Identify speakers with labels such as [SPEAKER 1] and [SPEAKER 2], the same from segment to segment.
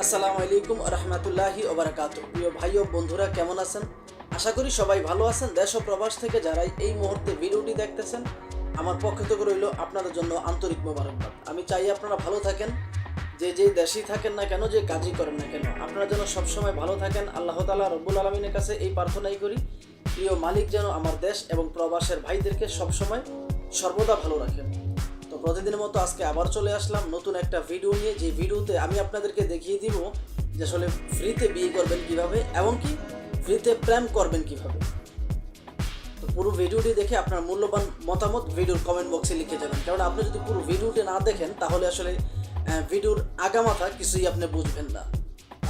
[SPEAKER 1] আসসালামু আলাইকুম রহমতুল্লাহি ওবারাকাতুহু। প্রিয় ভাই ও বন্ধুরা, কেমন আছেন? আশা করি সবাই ভালো আছেন। দেশ ও প্রবাস থেকে যারাই এই মুহূর্তে ভিডিওটি দেখতেছেন, আমার পক্ষ থেকে রইল আপনাদের জন্য আন্তরিক মোবারকবাদ। আমি চাই আপনারা ভালো থাকেন, যে দেশেই থাকেন না কেন, যে কাজই করেন না কেন, আপনারা যেন সবসময় ভালো থাকেন। আল্লাহ তাআলা রব্বুল আলামিনের কাছে এই প্রার্থনাই করি, প্রিয় মালিক যেন আমার দেশ এবং প্রবাসের ভাইদেরকে সবসময় সর্বদা ভালো রাখেন। তো প্রতিদিনের মতো আজকে আবার চলে আসলাম নতুন একটা ভিডিও নিয়ে, যে ভিডিওতে আমি আপনাদেরকে দেখিয়ে দিব যে আসলে ফ্রিতে বিয়ে করবেন কিভাবে এবং কি ফ্রিতে প্রেম করবেন কিভাবে। তো পুরো ভিডিওটি দেখে আপনার মূল্যবান মতামত ভিডিওর কমেন্ট বক্সে লিখে যাবেন, কারণ আপনি যদি পুরো ভিডিওটি না দেখেন তাহলে আসলে ভিডিওর আগামাথা কিছুই আপনি বুঝবেন না।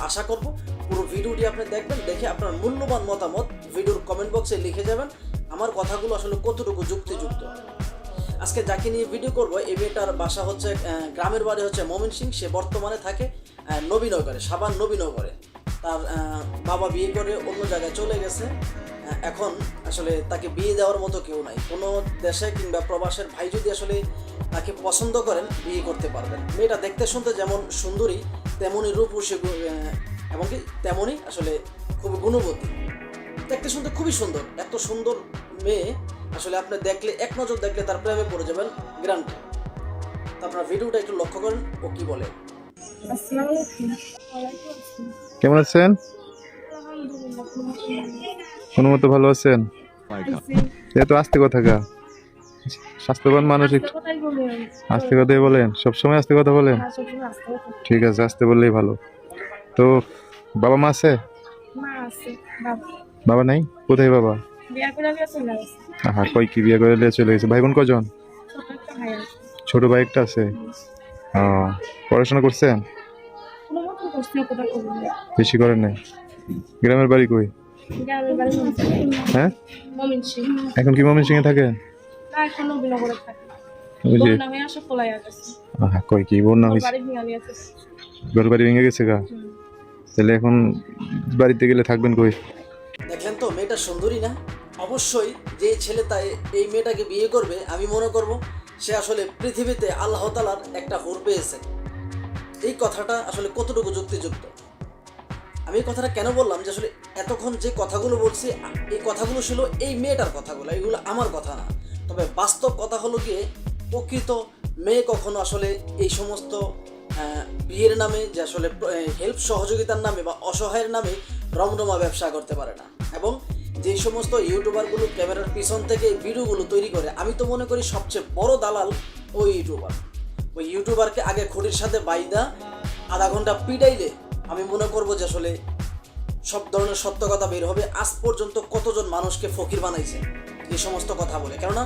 [SPEAKER 1] আশা করব পুরো ভিডিওটি আপনি দেখবেন, দেখে আপনার মূল্যবান মতামত ভিডিওর কমেন্ট বক্সে লিখে যাবেন। আমার কথাগুলো আসলে কতটুকু যুক্তিযুক্ত। আজকে যাকে নিয়ে ভিডিও করব, এই মেয়েটার বাসা হচ্ছে গ্রামের বাড়ি হচ্ছে ময়মনসিংহ। সে বর্তমানে থাকে নবীনগরে, সাবান নবীনগরে। তার বাবা বিয়ে করে অন্য জায়গায় চলে গেছে। এখন আসলে তাকে বিয়ে দেওয়ার মতো কেউ নাই। কোনো দেশে কিংবা প্রবাসের ভাই যদি আসলে তাকে পছন্দ করেন, বিয়ে করতে পারবেন। মেয়েটা দেখতে শুনতে যেমন সুন্দরী, তেমনই রূপসী এবং কি তেমনই আসলে খুবই গুণবতী। দেখতে শুনতে খুবই সুন্দর। এত সুন্দর মেয়ে আসলে আপনি দেখলে, এক নজর দেখলে তার প্রেমে পড়ে যাবেন গ্রান্টে। তো আপনার ভিডিওটা একটু লক্ষ্য করেন ও কি বলে।
[SPEAKER 2] কেমন আছেন? কোনো মতো ভালো আছেন? এ তো আস্তে কথা গা, স্বাস্থ্যবান মানুষ একটু আস্তে কথাই বলেন, সবসময় আস্তে কথা বলেন। ঠিক আছে, আস্তে বললেই ভালো। তো বাবা মা আছে? বাবা নাই? কোথায় বাবা? হ্যাঁ, কই কি বিয়ে করে চলে গেছে? ভাই বোন কজন? ছোট ভাই একটা আছে। পড়াশোনা করছেন? বেশি করেন নাই? গ্রামের বাড়ি কই? হ্যাঁ, এখন কি ময়মনসিংহে থাকেন? কই কি বন্যা হয়েছে? ঘর বাড়ি ভেঙে গেছে গা? তাহলে এখন বাড়িতে গেলে থাকবেন কই?
[SPEAKER 1] দেখলেন তো মেয়েটা সুন্দরী না? অবশ্যই যে ছেলে তাই এই মেয়েটাকে বিয়ে করবে, আমি মনে করব সে আসলে পৃথিবীতে আল্লাহ তাআলার একটা হুর পেয়েছে। এই কথাটা আসলে কতটুকু যুক্তিযুক্ত। আমি এই কথাটা কেন বললাম, যে আসলে এতক্ষণ যে কথাগুলো বলছি, এই কথাগুলো ছিল এই মেয়েটার কথাগুলো, এগুলো আমার কথা না। তবে বাস্তব কথা হলো গিয়ে, প্রকৃত মেয়ে কখনো আসলে এই সমস্ত বিয়ের নামে, যে আসলে হেল্প সহযোগিতার নামে বা অসহায়ের নামে রমরমা ব্যবসা করতে পারে না। এবং যেই সমস্ত ইউটিউবারগুলো ক্যামেরার পিছন থেকে ভিডিওগুলো তৈরি করে, আমি তো মনে করি সবচেয়ে বড় দালাল ওই ইউটিউবার। ওই ইউটিউবারকে আগে খড়ির সাথে বাইদা আধা ঘন্টা পিটাইলে আমি মনে করবো যে আসলে সব ধরনের সত্য কথা বের হবে। আজ পর্যন্ত কতজন মানুষকে ফকির বানাইছে এই সমস্ত কথা বলে। কেননা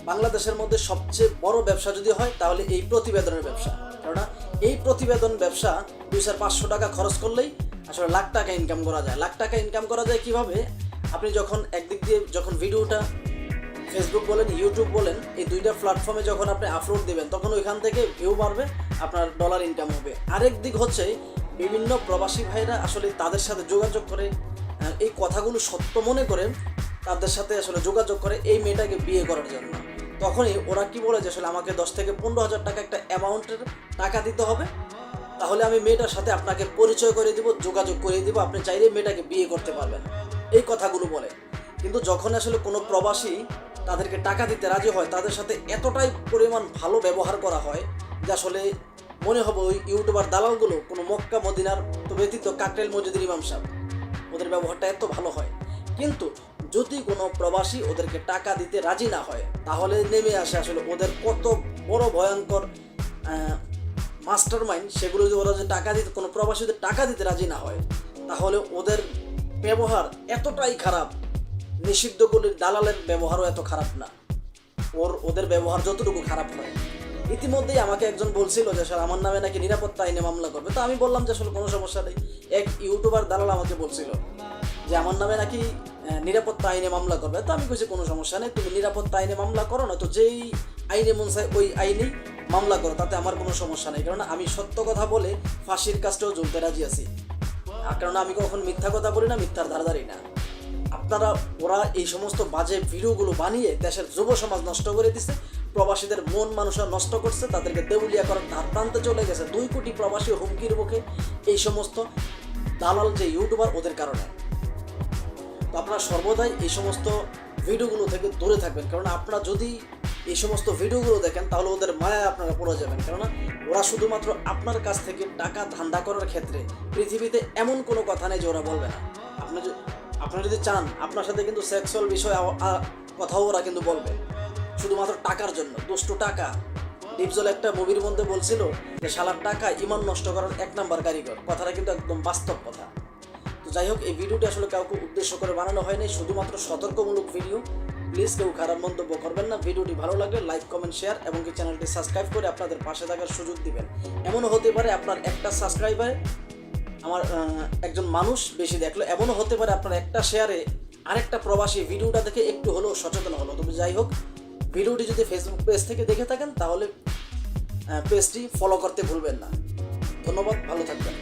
[SPEAKER 1] বাংলাদেশের মধ্যে সবচেয়ে বড় ব্যবসা যদি হয় তাহলে এই প্রতিবেদনের ব্যবসা। কেননা এই প্রতিবেদন ব্যবসা 200-500 টাকা খরচ করলেই আসলে লাখ টাকা ইনকাম করা যায়। লাখ টাকা ইনকাম করা যায় কিভাবে? আপনি যখন একদিক দিয়ে যখন ভিডিওটা ফেসবুক বলেন, ইউটিউব বলেন, এই দুইটা প্ল্যাটফর্মে যখন আপনি আপলোড দেবেন, তখন ওইখান থেকে ভিউ বাড়বে, আপনার ডলার ইনকাম হবে। আরেক দিক হচ্ছে বিভিন্ন প্রবাসী ভাইরা আসলে তাদের সাথে যোগাযোগ করে, এই কথাগুলো সত্য মনে করে তাদের সাথে আসলে যোগাযোগ করে এই মেয়েটাকে বিয়ে করার জন্য। তখনই ওরা কি বলে যে আসলে আমাকে 10 থেকে 15,000 টাকা একটা অ্যামাউন্টের টাকা দিতে হবে, তাহলে আমি মেয়েটার সাথে আপনাকে পরিচয় করে দিব, যোগাযোগ করে দিব, আপনি চাইলে মেয়েটাকে বিয়ে করতে পারবেন। এই কথাগুলো বলে। কিন্তু যখন আসলে কোনো প্রবাসী তাদেরকে টাকা দিতে রাজি হয়, তাদের সাথে এতটাই পরিমাণ ভালো ব্যবহার করা হয় যে আসলে মনে হবে ওই ইউটিউবার দালালগুলো কোনো মক্কা মদিনার তো ব্যতীত কাকরাইল মসজিদের ইমাম সাহেব। ওদের ব্যবহারটা এত ভালো হয়। কিন্তু যদি কোনো প্রবাসী ওদেরকে টাকা দিতে রাজি না হয়, তাহলে নেমে আসে আসলে ওদের কত বড় ভয়ঙ্কর মাস্টার মাইন্ড। সেগুলো যদি ওরা যে টাকা দিতে, কোনো প্রবাসীদের টাকা দিতে রাজি না হয়, তাহলে ওদের ব্যবহার এতটাই খারাপ। নিষিদ্ধ গলির দালালের ব্যবহারও এত খারাপ না, ওদের ব্যবহার যতটুকু খারাপ হয়। ইতিমধ্যেই আমাকে একজন বলছিল যে স্যার আমার নামে নাকি নিরাপত্তা আইনে মামলা করবে। তো আমি বললাম যে আসলে কোনো সমস্যা নেই। এক ইউটিউবার দালাল আমাকে বলছিল যে আমার নামে নাকি নিরাপত্তা আইনে মামলা করবে। তো আমি বলছি কোনো সমস্যা নেই, তুমি নিরাপত্তা আইনে মামলা করো না, তো যেই আইনে মন চায় ওই আইনেই মামলা করো, তাতে আমার কোনো সমস্যা নেই। কারণ আমি সত্য কথা বলে ফাঁসির কাজটাও ঝুলতে রাজি আছি। কারণ আমি কখন মিথ্যা কথা বলি না, মিথ্যার ধারধারি না। ওরা এই সমস্ত বাজে ভিডিওগুলো বানিয়ে দেশের যুব সমাজ নষ্ট করে দিচ্ছে। প্রবাসীদের মন মানুষরা নষ্ট করছে, তাদেরকে দেউলিয়া করার ধার প্রান্তে চলে গেছে। 2 কোটি প্রবাসী হুমকির মুখে এই সমস্ত দালাল যে ইউটিউবার ওদের কারণে। তো আপনারা সর্বদাই এই সমস্ত ভিডিওগুলো থেকে দূরে থাকবেন, কারণ আপনারা যদি এই সমস্ত ভিডিওগুলো দেখেন তাহলে ওদের মায়ায় আপনারা পড়ে যাবেন। কেননা ওরা শুধুমাত্র আপনার কাছ থেকে টাকা ধান্দা করার ক্ষেত্রে পৃথিবীতে এমন কোনো কথা নেই যে ওরা বলবে না। আপনারা যদি চান আপনার সাথে কিন্তু সেক্সুয়াল বিষয়ে কথাও ওরা কিন্তু বলবে, শুধুমাত্র টাকার জন্য। দুষ্টু টাকা। ডিপজল একটা মুভির মধ্যে বলছিল যে শালার টাকা ইমান নষ্ট করার 1 নাম্বার কারিগর। কথাটা কিন্তু একদম বাস্তব কথা। তো যাই হোক, এই ভিডিওটি আসলে কাউকে উদ্দেশ্য করে বানানো হয়নি, শুধুমাত্র সতর্কমূলক ভিডিও। প্লিজ কেউ খারাপ মন্তব্য করবেন না। ভিডিওটি ভালো লাগলে লাইক, কমেন্ট, শেয়ার এবং কি চ্যানেলটি সাবস্ক্রাইব করে আপনাদের পাশে থাকার সুযোগ দিবেন। এমনও হতে পারে আপনার একটা সাবস্ক্রাইবারে আমার একজন মানুষ বেশি দেখলো, এমনও হতে পারে আপনার একটা শেয়ারে আরেকটা প্রবাসী ভিডিওটা দেখে একটু হলেও সচেতন হলো। তবে যাই হোক, ভিডিওটি যদি ফেসবুক পেজ থেকে দেখে থাকেন তাহলে পেজটি ফলো করতে ভুলবেন না। ধন্যবাদ, ভালো থাকবেন।